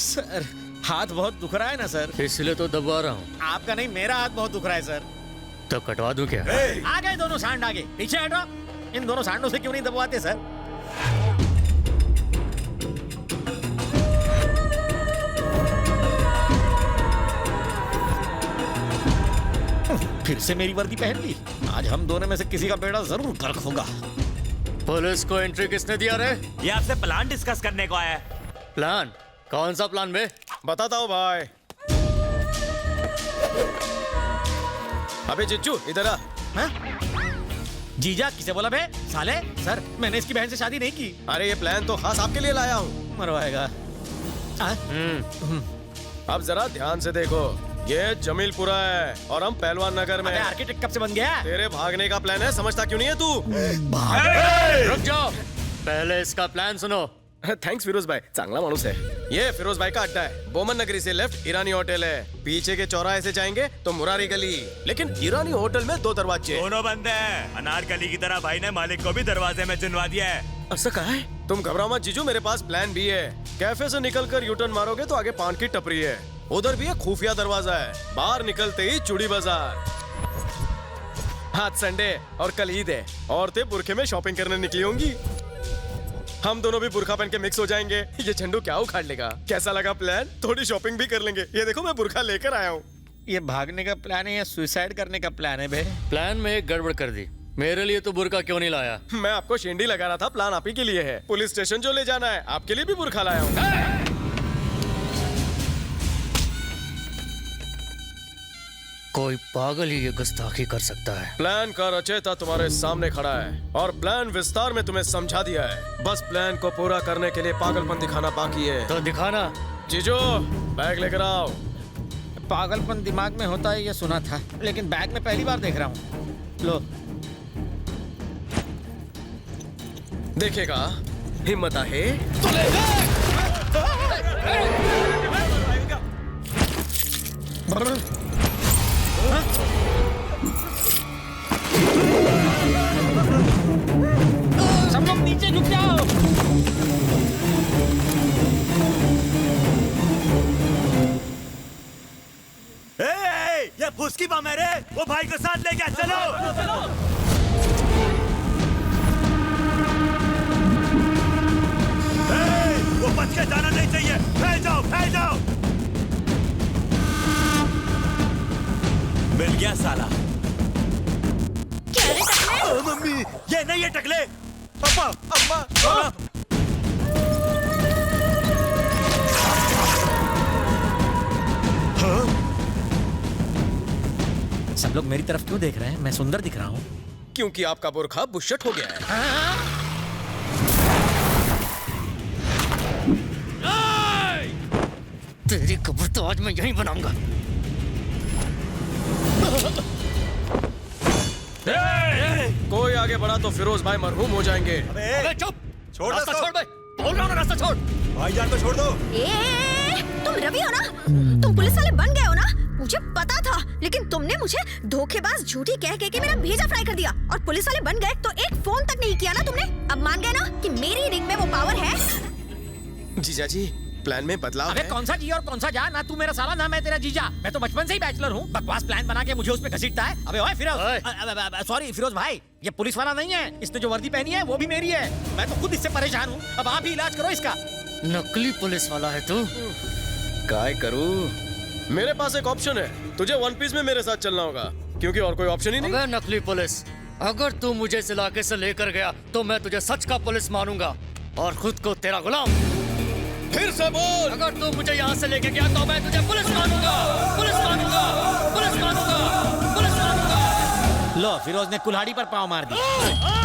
Sir हाथ बहुत दुख रहा है ना सर, इसलिए तो दबा रहा हूँ। आपका नहीं मेरा हाथ बहुत दुख रहा है सर। तो कटवा दूं क्या? आ गए दोनों सांड, आगे पीछे हटो। इन दोनों सांडों से क्यों नहीं दबवाते सर? फिर से मेरी वर्दी पहन ली। आज हम दोनों में से किसी का बेड़ा जरूर गर्क होगा। पुलिस को एंट्री किसने दिया रे? ये आपसे प्लान डिस्कस करने को आया है। प्लान? कौन सा प्लान बे? बताता हूँ भाई। अबे जिज्जू इधर आ। हाँ? जीजा किसे बोला बे? साले सर मैंने इसकी बहन से शादी नहीं की। अरे ये प्लान तो खास आपके लिए लाया हूँ। मरवाएगा। अब जरा ध्यान से देखो, ये जमीलपुरा है और हम पहलवान नगर में। आर्किटेक्ट कब से बन गया? तेरे भागने का प्लान है, समझता क्यों नहीं है तू? रुक जाओ, पहले इसका प्लान सुनो। थैंक्स फिरोज भाई, चांगला मानुस है। ये फिरोज भाई का अड्डा है। बोमन नगरी से लेफ्ट ईरानी होटल है। पीछे के चौराहे से जाएंगे तो मुरारी गली। लेकिन ईरानी होटल में 2 दरवाजे। दोनों बंद हैं। अनारकली की तरह भाई ने मालिक को भी दरवाजे में चुनवा दिया है। ऐसा कहा है? तुम घबराओ मत जीजू, मेरे पास प्लान भी है। कैफे से निकलकर यूटर्न मारोगे तो आगे पान की टपरी है, उधर भी एक खुफिया दरवाजा है। बाहर निकलते ही चूड़ी बाजार। आज संडे और कल ईद है। औरतें बुरखे में शॉपिंग करने निकली होंगी। हम दोनों भी बुरखा पहन के मिक्स हो जाएंगे। ये झंडू क्या उखाड़ लेगा? कैसा लगा प्लान? थोड़ी शॉपिंग भी कर लेंगे। ये देखो मैं बुरखा लेकर आया हूँ। ये भागने का प्लान है या सुसाइड करने का प्लान है बे? प्लान में एक गड़बड़ कर दी। मेरे लिए तो बुर्का क्यों नहीं लाया? मैं आपको शेंडी लगा रहा था, प्लान आप ही के लिए है। पुलिस स्टेशन जो ले जाना है, आपके लिए भी बुरखा लाया हूँ। कोई पागल ही ये गुस्ताखी कर सकता है। प्लान का रचयिता तुम्हारे सामने खड़ा है और प्लान विस्तार में तुम्हें समझा दिया है। बस प्लान को पूरा करने के लिए पागलपन दिखाना बाकी है। तो दिखाना। जीजो बैग लेकर आओ। पागलपन दिमाग में होता है ये सुना था, लेकिन बैग में पहली बार देख रहा हूँ। लो देखेगा, हिम्मत आहे सब लोग नीचे झुक जाओ। ये फुसकी बम है रे, वो भाई को साथ लेके चलो। वो बच के जाना नहीं चाहिए। फैल जाओ, फैल जाओ। मिल गया साला। क्या रे टकले? मम्मी ये नहीं है टकले। पापा अम्मा। सब लोग मेरी तरफ क्यों देख रहे हैं? मैं सुंदर दिख रहा हूँ? क्योंकि आपका बुरखा बुशट हो गया है। तेरी कब्र तो आज मैं यहीं बनाऊंगा। कोई आगे बढ़ा तो फिरोज भाई मरहूम हो जाएंगे। अबे चुप! छोड़ रास्ता दो। छोड़ बे! बोल रहा हूँ ना, रास्ता छोड़। भाईजान को छोड़ दो। तुम रवि हो ना? तुम पुलिस वाले बन गए हो ना? मुझे पता था, लेकिन तुमने मुझे धोखेबाज झूठी कह के मेरा भेजा फ्राई कर दिया। और पुलिस वाले बन गए तो एक फोन तक नहीं किया ना तुमने। अब मान गए ना कि मेरी रिंग में वो पावर है। जीजा जी प्लान में बदलाव अबे है। कौन सा जी और कौन सा जा? ना तू मेरा साला ना मैं तेरा जीजा। मैं तो बचपन से ही बैचलर हूँ। बकवास प्लान बना के मुझे उसमें घसीटता है। अबे ओए फिरोज, सॉरी फिरोज भाई, ये पुलिस वाला नहीं है। इसने जो वर्दी पहनी है वो भी मेरी है। मैं तो खुद इससे परेशान हूँ। अब आप ही इलाज करो इसका। नकली पुलिस वाला है तू। काय करूं? मेरे पास एक ऑप्शन है। तुझे वन पीस में मेरे साथ चलना होगा, क्योंकि और कोई ऑप्शन ही नहीं। अबे नकली पुलिस, अगर तू मुझे इस इलाके से लेकर गया तो मैं तुझे सच का पुलिस मानूंगा और खुद को तेरा गुलाम। फिर से बोल। अगर तू मुझे यहाँ से लेके गया तो मैं तुझे पुलिस मानूंगा, पुलिस मानूंगा, पुलिस मानूंगा, पुलिस मानूंगा। लो फिरोज ने कुल्हाड़ी पर पाँव मार दिया।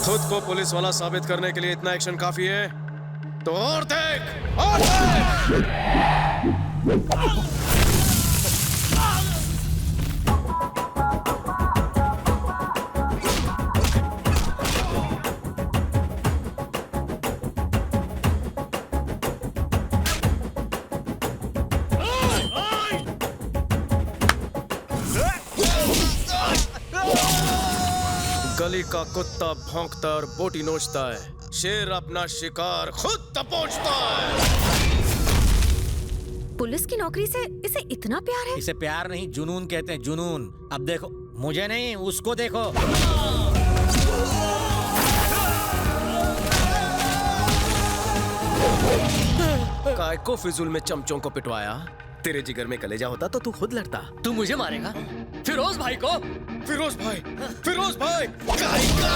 खुद को पुलिस वाला साबित करने के लिए इतना एक्शन काफी है, तो और देख, और देख। गली का कुत्ता भौंकता और बोटी नोचता है, शेर अपना शिकार खुद दबोचता है। पुलिस की नौकरी से इसे इतना प्यार है? इसे प्यार नहीं, जुनून कहते हैं, जुनून। अब देखो, मुझे नहीं, उसको देखो। काय को फिजूल में चमचों को पिटवाया? तेरे जिगर में कलेजा होता तो तू खुद लड़ता। तू मुझे मारेगा? फिरोज भाई को? फिरोज भाई, फिरोज भाई, काय का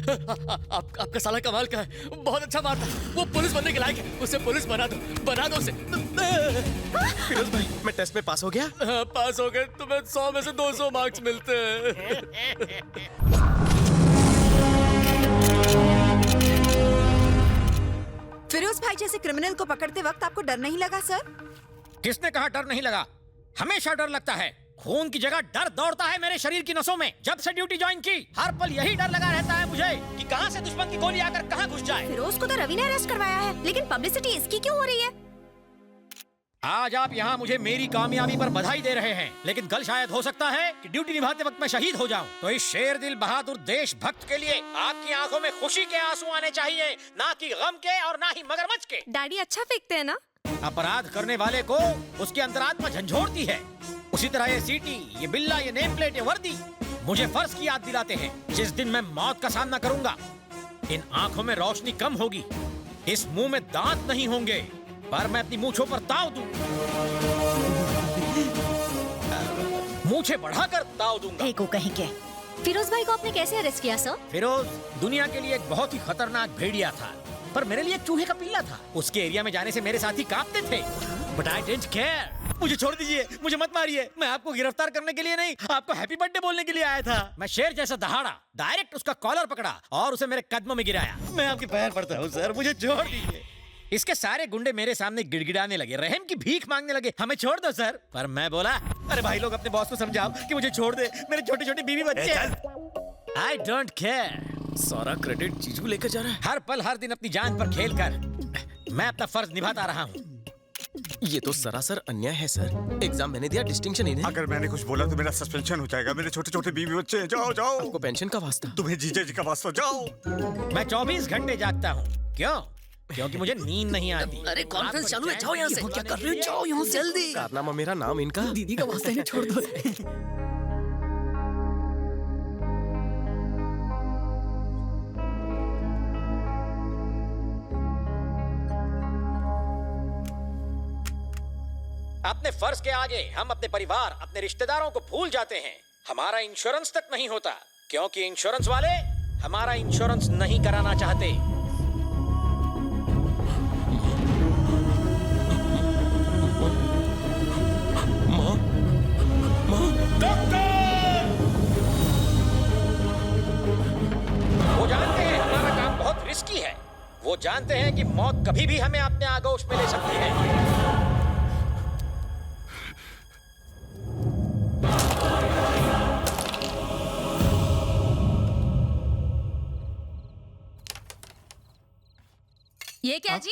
आपका साला कमाल का है, बहुत अच्छा मारता है। वो पुलिस बनने के लायक है, उसे पुलिस बना दो उसे। फिरोज भाई, मैं टेस्ट में पास हो गया? हाँ, पास हो गए। तुम्हें 100 में से 200 मार्क्स मिलते हैं। फिरोज भाई जैसे क्रिमिनल को पकड़ते वक्त आपको डर नहीं लगा सर? किसने कहा डर नहीं लगा? हमेशा डर लगता है। खून की जगह डर दौड़ता है मेरे शरीर की नसों में। जब से ड्यूटी ज्वाइन की, हर पल यही डर लगा रहता है मुझे कि कहां से दुश्मन की गोली आकर कहां घुस जाए। फिरोज को तो रवि ने अरेस्ट करवाया है, लेकिन पब्लिसिटी इसकी क्यों हो रही है? आज आप यहाँ मुझे मेरी कामयाबी पर बधाई दे रहे हैं, लेकिन कल शायद हो सकता है कि ड्यूटी निभाते वक्त मैं शहीद हो जाऊं। तो इस शेर दिल बहादुर देशभक्त के लिए आपकी आंखों में खुशी के आंसू आने चाहिए, ना कि गम के और ना ही मगरमच्छ के। डैडी अच्छा फेंकते हैं ना? अपराध करने वाले को उसकी अंतरात्मा झंझोड़ती है। उसी तरह ये सीटी, ये बिल्ला, ये नेम प्लेट, ये वर्दी मुझे फर्ज की याद दिलाते हैं। जिस दिन मैं मौत का सामना करूंगा, इन आंखों में रोशनी कम होगी, इस मुंह में दांत नहीं होंगे, पर मैं अपनी मूंछों पर ताव दूं, मूंछें बढ़ाकर ताव दूंगा। देखो कहीं के। फिरोज भाई को आपने कैसे अरेस्ट किया सर? फिरोज दुनिया के लिए एक बहुत ही खतरनाक भेड़िया था, पर मेरे लिए एक चूहे का पिल्ला था। उसके एरिया में जाने से मेरे साथी कांपते थे, बट आई डिडंट केयर। मुझे छोड़ दीजिए, मुझे मत मारिए। मैं आपको गिरफ्तार करने के लिए नहीं, आपको हैप्पी बर्थडे बोलने के लिए आया था। मैं शेर जैसा दहाड़ा, डायरेक्ट उसका कॉलर पकड़ा और उसे मेरे कदमों में गिराया। मैं आपके पैर पड़ता हूँ सर, मुझे छोड़ दीजिए। इसके सारे गुंडे मेरे सामने गिड़गिड़ाने लगे, रहम की भीख मांगने लगे, हमें छोड़ दो सर। पर मैं बोला, अरे भाई लोग, अपने बॉस को समझाओ कि मुझे छोड़ दे, मेरे छोटे छोटे बीवी बच्चे हैं। I don't care. सारा क्रेडिट जीजू लेकर जा रहा है। हर पल हर दिन अपनी जान पर खेल कर मैं अपना फर्ज निभाता रहा हूँ। ये तो सरासर अन्याय है सर। एग्जाम मैंने दिया, डिस्टिंक्शन इन्हें। अगर मैंने कुछ बोला तो मेरा सस्पेंशन हो जाएगा। मेरे छोटे छोटे बीवी बच्चे हैं। जाओ जाओ। आपको पेंशन का वास्ता? तुम्हें जीजा जी का वास्ता। जाओ। मैं 24 घंटे जागता हूँ। क्यों? क्योंकि मुझे नींद नहीं आती। अरे कॉन्फ्रेंस चालू है, जाओ यहाँ से। क्या कर रहे हो? जाओ यहाँ से जल्दी। कारनामा मेरा नाम इनका। दीदी का वास्ता है, छोड़ दो। अपने फर्ज के आगे हम अपने परिवार, अपने रिश्तेदारों को भूल जाते हैं। हमारा इंश्योरेंस तक नहीं होता, क्योंकि इंश्योरेंस वाले हमारा इंश्योरेंस नहीं कराना चाहते। वो जानते हैं हमारा काम बहुत रिस्की है। वो जानते हैं कि मौत कभी भी हमें अपने आगोश में ले सकती है। ये क्या जी?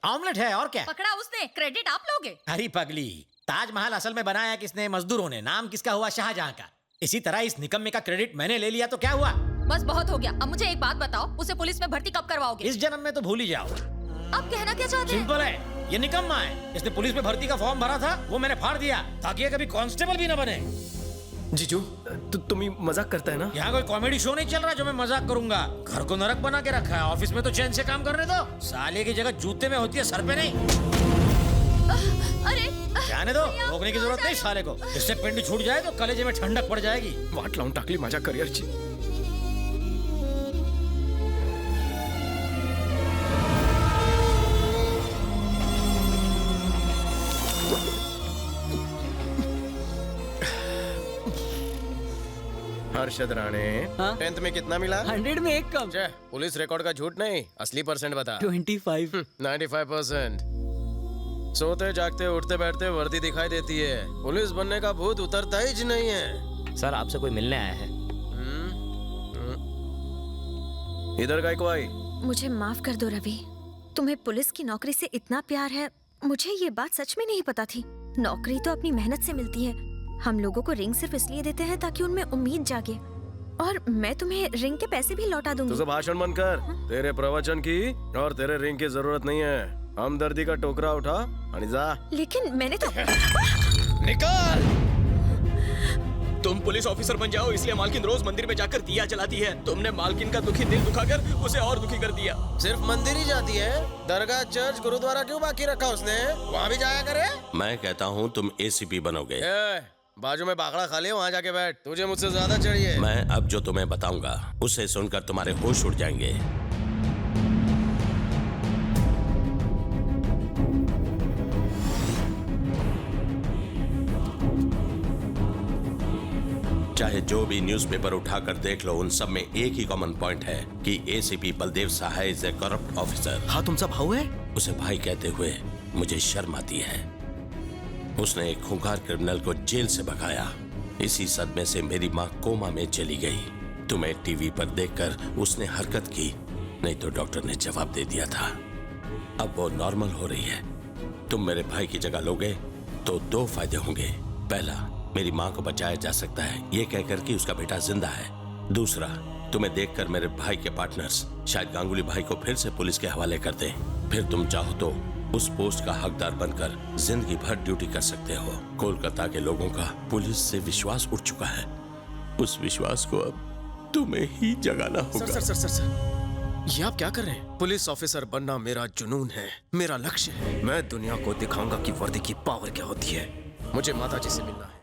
ऑमलेट है और क्या? पकड़ा उसने, क्रेडिट आप लोगे? अरे पगली, ताजमहल असल में बनाया किसने? मजदूरों ने। नाम किसका हुआ? शाहजहां का। इसी तरह इस निकम्मे का क्रेडिट मैंने ले लिया तो क्या हुआ? बस बहुत हो गया। अब मुझे एक बात बताओ, उसे पुलिस में भर्ती कब करवाओगे? इस जन्म में तो भूल ही जाओ। अब कहना क्या चाहते हैं? सिंपल है, ये निकम्मा है। इसने पुलिस में भर्ती का फॉर्म भरा था, वो मैंने फाड़ दिया ताकि ये कभी कांस्टेबल भी न बने। जीजू, तुम ही मजाक करता है ना? यहाँ कोई कॉमेडी शो नहीं चल रहा जो मैं मजाक करूंगा। घर को नरक बना के रखा है, ऑफिस में तो चैन से काम करने दो। साले की जगह जूते में होती है, सर पे नहीं। अरे जाने दो, रोकने की जरूरत नहीं साले को। इससे पिंड छूट जाए तो कलेजे में ठंडक पड़ जाएगी। वाट लाऊं टाकली माझ्या करिअरची। हर्षद राणे, 10th में कितना मिला? 100 में एक कम। पुलिस रिकॉर्ड का झूठ नहीं, असली परसेंट बता। 25। 95%। सोते जागते उठते बैठते वर्दी दिखाई देती है, पुलिस बनने का भूत उतरता ही नहीं है। सर आपसे कोई मिलने आया है। इधर काय को आई? मुझे माफ कर दो रवि, तुम्हें पुलिस की नौकरी से इतना प्यार है, मुझे ये बात सच में नहीं पता थी। नौकरी तो अपनी मेहनत से मिलती है। हम लोगों को रिंग सिर्फ इसलिए देते हैं ताकि उनमें उम्मीद जागे, और मैं तुम्हें रिंग के पैसे भी लौटा दूंगी। तुझे भाषण बंद कर। तेरे प्रवचन की और तेरे रिंग की जरूरत नहीं है। हमदर्दी का टोकरा उठा और जा। लेकिन मैंने तो निकाल। तुम पुलिस ऑफिसर बन जाओ इसलिए मालकिन रोज मंदिर में जाकर दिया जलाती है। तुमने मालकिन का दुखी दिल दुखाकर उसे और दुखी कर दिया। सिर्फ मंदिर ही जाती है, दरगाह, चर्च, गुरुद्वारा क्यों बाकी रखा उसने? वहाँ भी जाया करे। मैं कहता हूँ तुम एसीपी बनोगे। बाजू में बाखड़ा खा लिया, वहाँ जाके बैठ। तुझे मुझसे ज्यादा चाहिए। मैं अब जो तुम्हें बताऊंगा उसे सुनकर तुम्हारे होश उड़ जाएंगे। चाहे जो भी न्यूज़पेपर उठाकर देख लो, उन सब में एक ही कॉमन पॉइंट है कि ACP Baldev Sahay is a corrupt officer. हाँ तुम सब भाऊ है। उसे भाई कहते हुए मुझे शर्म आती है। उसने एक खूंखार क्रिमिनल को जेल से भगाया। इसी सदमे से मेरी माँ कोमा में चली गई। तुम्हें टीवी पर देखकर उसने हरकत की, नहीं तो डॉक्टर ने जवाब दे दिया था। अब वो नॉर्मल हो रही है। तुम मेरे भाई की जगह लोगे तो दो फायदे होंगे। पहला, मेरी माँ को बचाया जा सकता है ये कहकर कि उसका बेटा जिंदा है। दूसरा, तुम्हें देखकर मेरे भाई के पार्टनर्स शायद गांगुली भाई को फिर से पुलिस के हवाले कर दें। फिर तुम चाहो तो उस पोस्ट का हकदार बनकर जिंदगी भर ड्यूटी कर सकते हो। कोलकाता के लोगों का पुलिस से विश्वास उठ चुका है। उस विश्वास को अब तुम्हें ही जगाना होगा। सर, ये आप क्या कर रहे हैं? पुलिस ऑफिसर बनना मेरा जुनून है, मेरा लक्ष्य है। मैं दुनिया को दिखाऊंगा कि वर्दी की पावर क्या होती है। मुझे माता जी से मिलना है।